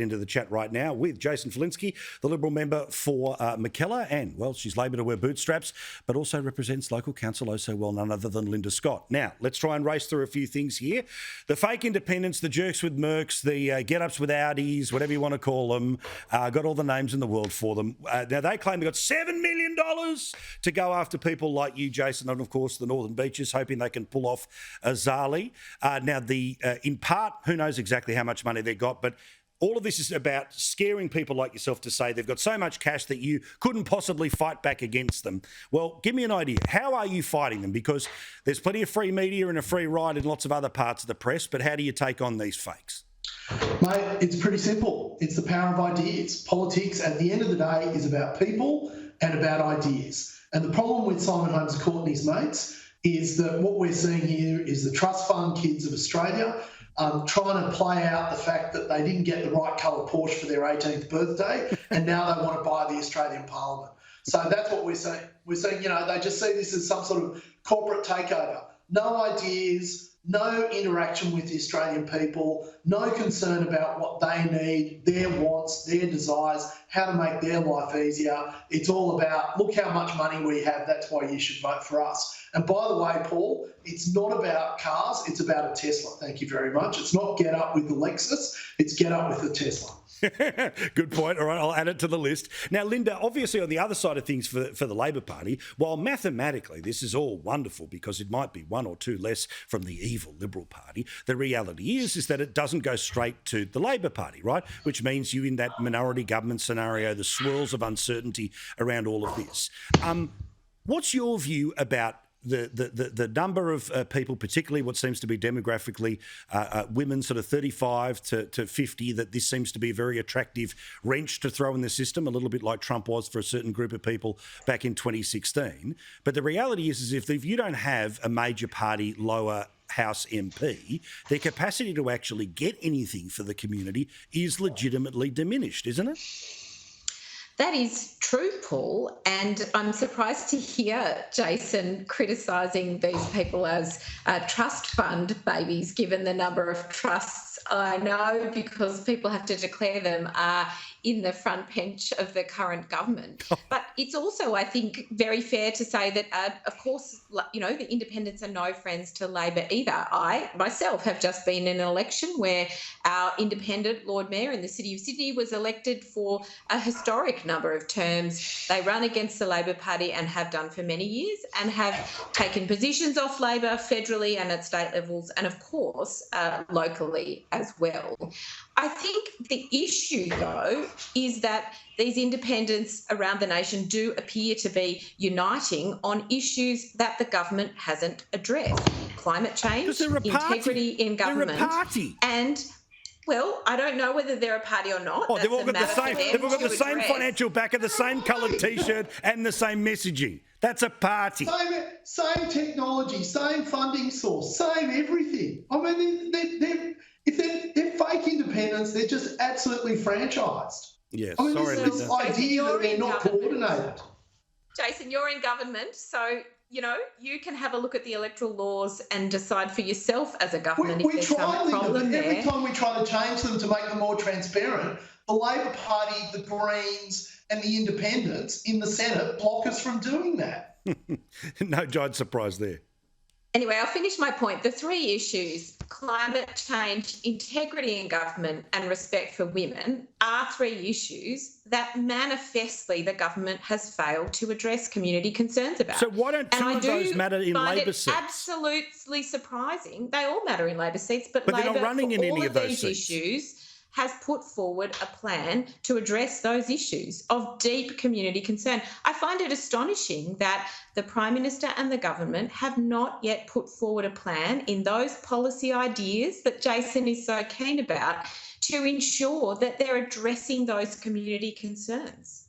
into the chat right now with Jason Falinski, the Liberal member for Mackellar, and, well, she's Labor to wear bootstraps, but also represents local council oh so well, none other than Linda Scott. Now, let's try and race through a few things here. The fake independents, the jerks with Mercs, the get-ups with Audis, whatever you want to call them, got all the names in the world for them. Now, they claim they got $7 million to go after people like you, Jason, and, of course, the Northern Beaches, hoping they can pull off Azali. Now, in part, who knows exactly how much money they got, but all of this is about scaring people like yourself to say they've got so much cash that you couldn't possibly fight back against them. Well, give me an idea. How are you fighting them? Because there's plenty of free media and a free ride in lots of other parts of the press, but how do you take on these fakes? Mate, it's pretty simple. It's the power of ideas. Politics, at the end of the day, is about people and about ideas. And the problem with Simon Holmes Court and his mates is that what we're seeing here is the trust fund kids of Australia trying to play out the fact that they didn't get the right colour Porsche for their 18th birthday and now they want to buy the Australian Parliament. So that's what we're saying. We're saying, they just see this as some sort of corporate takeover. No ideas, no interaction with the Australian people, no concern about what they need, their wants, their desires, how to make their life easier. It's all about, look how much money we have, that's why you should vote for us. And by the way, Paul, it's not about cars, it's about a Tesla. Thank you very much. It's not get up with the Lexus, it's get up with the Tesla. Good point. All right, I'll add it to the list. Now, Linda, obviously on the other side of things for the Labor Party, while mathematically this is all wonderful because it might be one or two less from the evil Liberal Party, the reality is that it doesn't go straight to the Labor Party, right? Which means you in that minority government scenario, the swirls of uncertainty around all of this. What's your view about the number of people, particularly what seems to be demographically women sort of 35 to 50, that this seems to be a very attractive wrench to throw in the system, a little bit like Trump was for a certain group of people back in 2016. But the reality is if you don't have a major party lower House MP, their capacity to actually get anything for the community is legitimately diminished, isn't it? That is true, Paul, and I'm surprised to hear Jason criticising these people as trust fund babies, given the number of trusts I know, because people have to declare them in the front bench of the current government. But it's also, I think, very fair to say that, of course, the independents are no friends to Labor either. I, myself, have just been in an election where our independent Lord Mayor in the City of Sydney was elected for a historic number of terms. They run against the Labor Party and have done for many years and have taken positions off Labor federally and at state levels and, of course, locally as well. I think the issue, though, is that these independents around the nation do appear to be uniting on issues that the government hasn't addressed. Climate change, integrity in government. They're a party. And, well, I don't know whether they're a party or not. Oh, they've all got the same. They've all got the same financial backer, the same coloured T-shirt, and the same messaging. That's a party. Same technology, same funding source, same everything. I mean, they're fake independents. They're just absolutely franchised. Yeah, I mean, sorry, this is idea that they're not coordinated. Jason, you're in government, so you can have a look at the electoral laws and decide for yourself as a government if there's some problem there. Every time we try to change them to make them more transparent, the Labor Party, the Greens and the Independents in the Senate block us from doing that. No giant surprise there. Anyway, I'll finish my point. The three issues, climate change, integrity in government and respect for women, are three issues that manifestly the government has failed to address community concerns about. So why don't two of those matter in Labor seats? Absolutely surprising. They all matter in Labor seats, but they're Labor, not running in any of those these issues, has put forward a plan to address those issues of deep community concern. I find it astonishing that the Prime Minister and the government have not yet put forward a plan in those policy ideas that Jason is so keen about to ensure that they're addressing those community concerns.